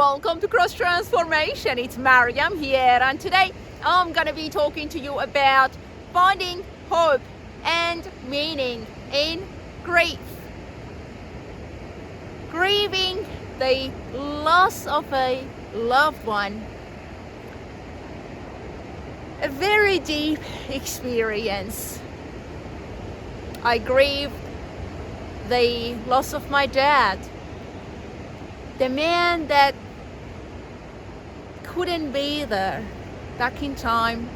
welcome to Cross Transformation. It's Mariam here, and today I'm going to be talking to you about finding hope and meaning in grief. Grieving the loss of a loved one. A very deep experience. I grieved the loss of my dad. The man that couldn't be there back in time.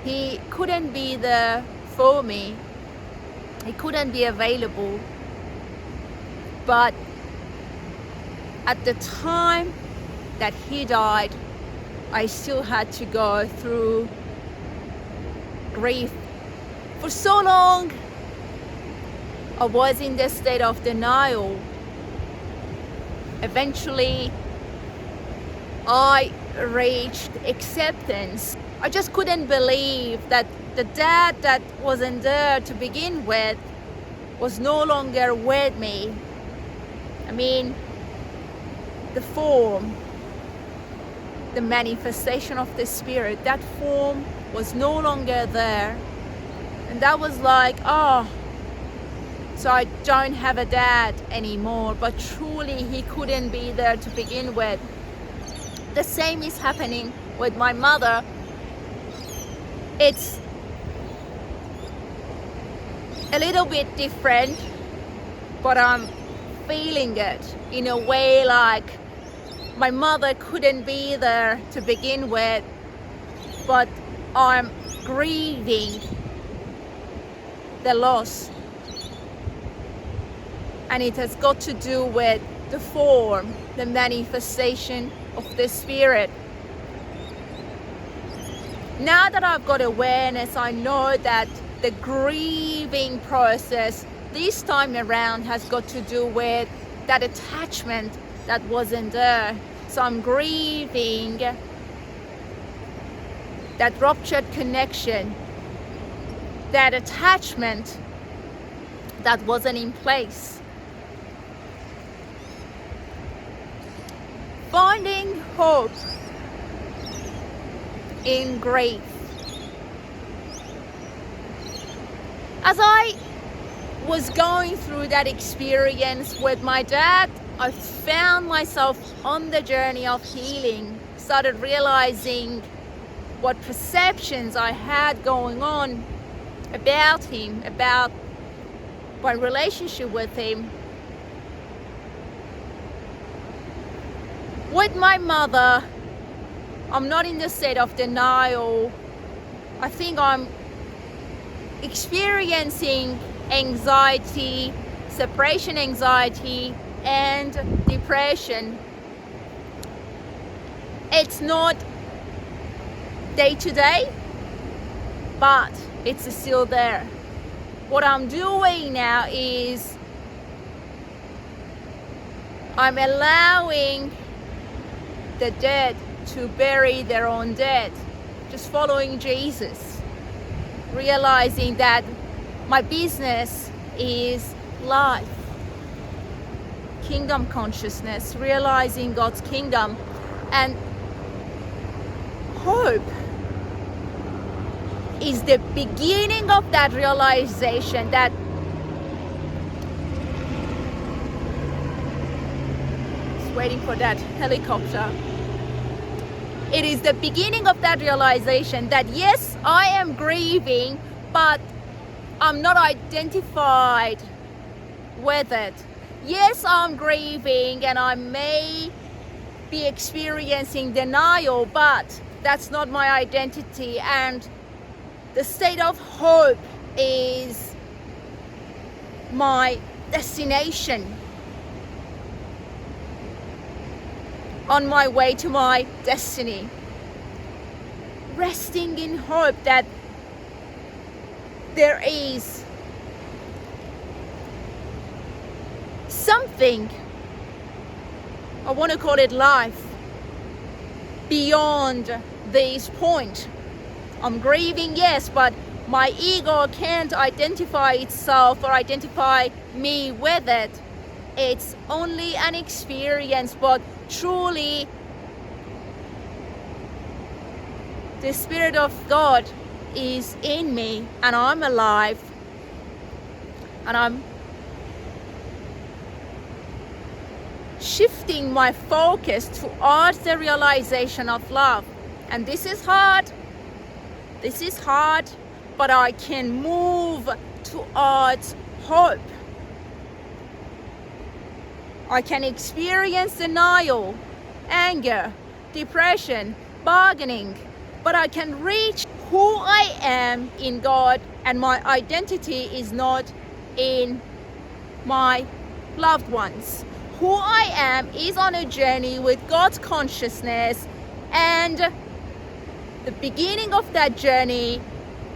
He couldn't be there for me. He couldn't be available. But at the time that he died, I still had to go through grief. For so long, I was in the state of denial. Eventually, I reached acceptance. I just couldn't believe that the dad that wasn't there to begin with was no longer with me. I mean, the form, the manifestation of the spirit, that form was no longer there. And that was like, so I don't have a dad anymore, but truly he couldn't be there to begin with. The same is happening with my mother. It's a little bit different, but I'm feeling it in a way like my mother couldn't be there to begin with, but I'm grieving the loss. And it has got to do with the form, the manifestation of the spirit. Now that I've got awareness, I know that the grieving process this time around has got to do with that attachment that wasn't there. So I'm grieving that ruptured connection, that attachment that wasn't in place. Finding hope in grief. As I was going through that experience with my dad, I found myself on the journey of healing, started realizing what perceptions I had going on about him, about my relationship with him. With my mother, I'm not in the state of denial. I think I'm experiencing anxiety, separation anxiety, and depression. It's not day to day, but it's still there. What I'm doing now is I'm allowing the dead to bury their own dead, just following Jesus, realizing that my business is life, kingdom consciousness, realizing God's kingdom, and hope is the beginning of that realization that waiting for that helicopter. It is the beginning of that realization that yes, I am grieving, but I'm not identified with it. Yes, I'm grieving and I may be experiencing denial, but that's not my identity. And the state of hope is my destination on my way to my destiny. Resting in hope that there is something, I want to call it life, beyond this point. I'm grieving, yes, but my ego can't identify itself or identify me with it. it's only an experience, but truly the Spirit of God is in me and I'm alive and I'm shifting my focus towards the realization of love. And this is hard, but I can move towards hope. I can experience denial, anger, depression, bargaining, but I can reach who I am in God, and my identity is not in my loved ones. Who I am is on a journey with God's consciousness, and the beginning of that journey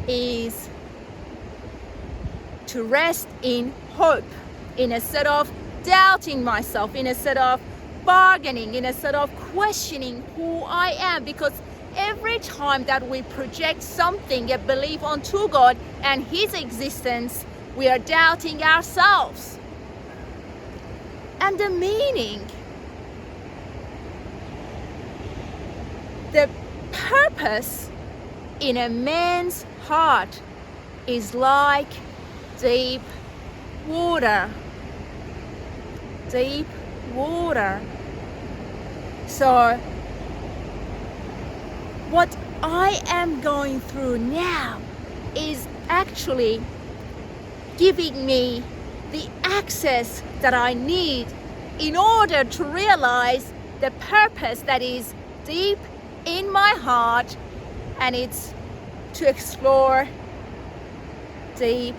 is to rest in hope, instead of doubting myself, instead of bargaining, instead of questioning who I am. Because every time that we project something, a belief onto God and His existence, we are doubting ourselves. And the meaning, the purpose in a man's heart is like deep water. Deep water. So what I am going through now is actually giving me the access that I need in order to realize the purpose that is deep in my heart, and it's to explore deep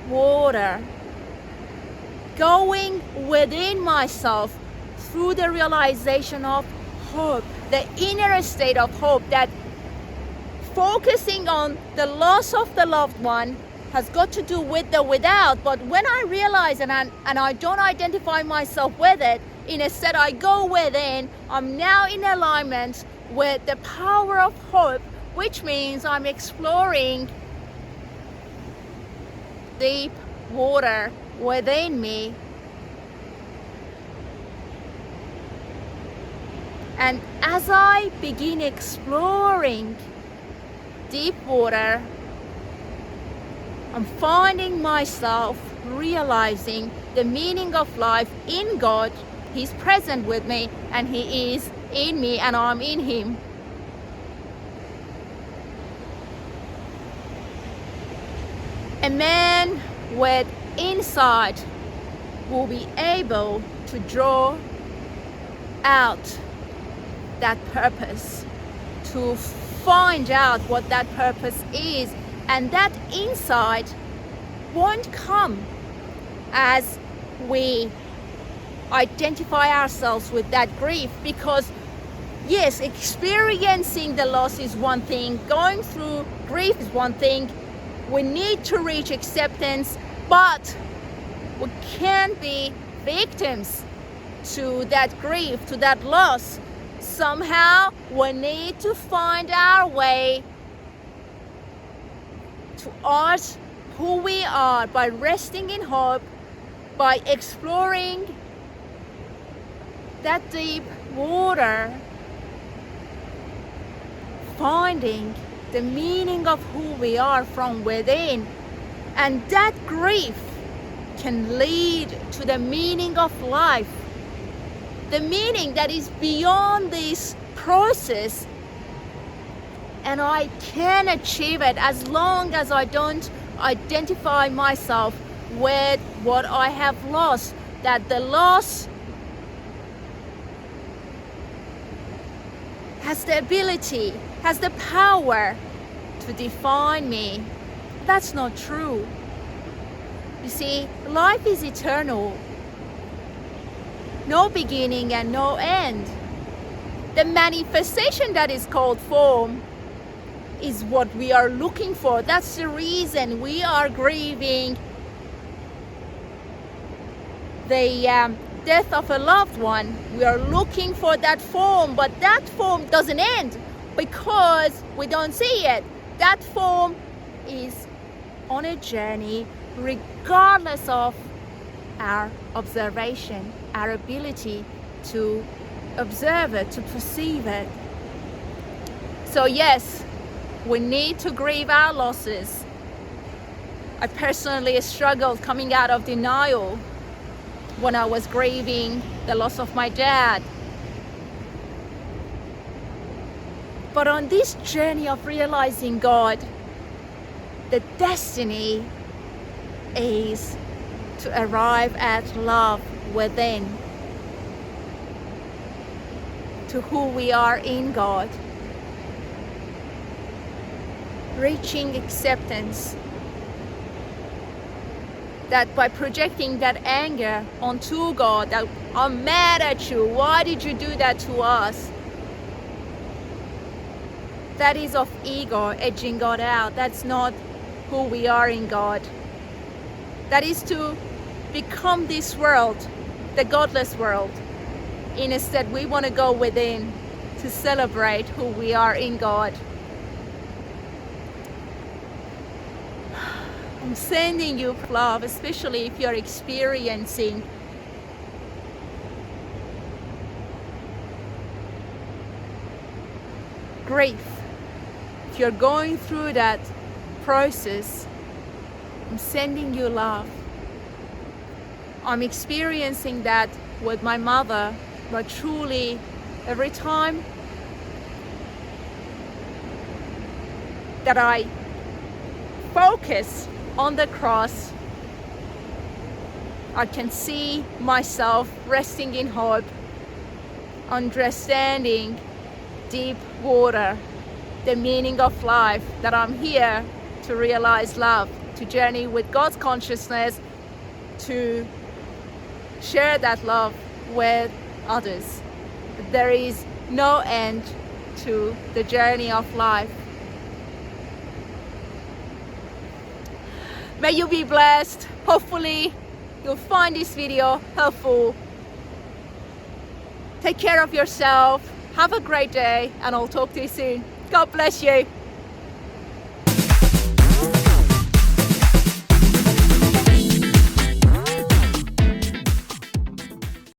water. Going within myself through the realization of hope, the inner state of hope, that focusing on the loss of the loved one has got to do with the without. But when I realize and I don't identify myself with it, instead I go within, I'm now in alignment with the power of hope, which means I'm exploring deep water within me. And as I begin exploring deep water, I'm finding myself realizing the meaning of life in God. He's present with me, and He is in me, and I'm in Him. A man with insight will be able to draw out that purpose, to find out what that purpose is. And that insight won't come as we identify ourselves with that grief, because yes, experiencing the loss is one thing, going through grief is one thing. We need to reach acceptance, but we can't be victims to that grief, to that loss. Somehow we need to find our way towards who we are by resting in hope, by exploring that deep water, finding the meaning of who we are from within. And that grief can lead to the meaning of life, the meaning that is beyond this process. And I can achieve it as long as I don't identify myself with what I have lost. That the loss has the ability, has the power to define me. That's not true. You see, life is eternal. No beginning and no end. The manifestation that is called form is what we are looking for. That's the reason we are grieving the death of a loved one. We are looking for that form, but that form doesn't end because we don't see it. That form is on a journey regardless of our observation, our ability to observe it, to perceive it. So yes, we need to grieve our losses. I personally struggled coming out of denial when I was grieving the loss of my dad. But on this journey of realizing God, the destiny is to arrive at love within, to who we are in God, reaching acceptance that by projecting that anger onto God, that I'm mad at you, why did you do that to us? That is of ego edging God out. That's not who we are in God. That is to become this world, the godless world. Instead, we want to go within to celebrate who we are in God. I'm sending you love, especially if you're experiencing grief. If you're going through that process, I'm sending you love. I'm experiencing that with my mother, but truly every time that I focus on the cross, I can see myself resting in hope, understanding deep water, the meaning of life, that I'm here to realize love, to journey with God's consciousness, to share that love with others. There is no end to the journey of life. May you be blessed. Hopefully you'll find this video helpful. Take care of yourself. Have a great day, and I'll talk to you soon. God bless you.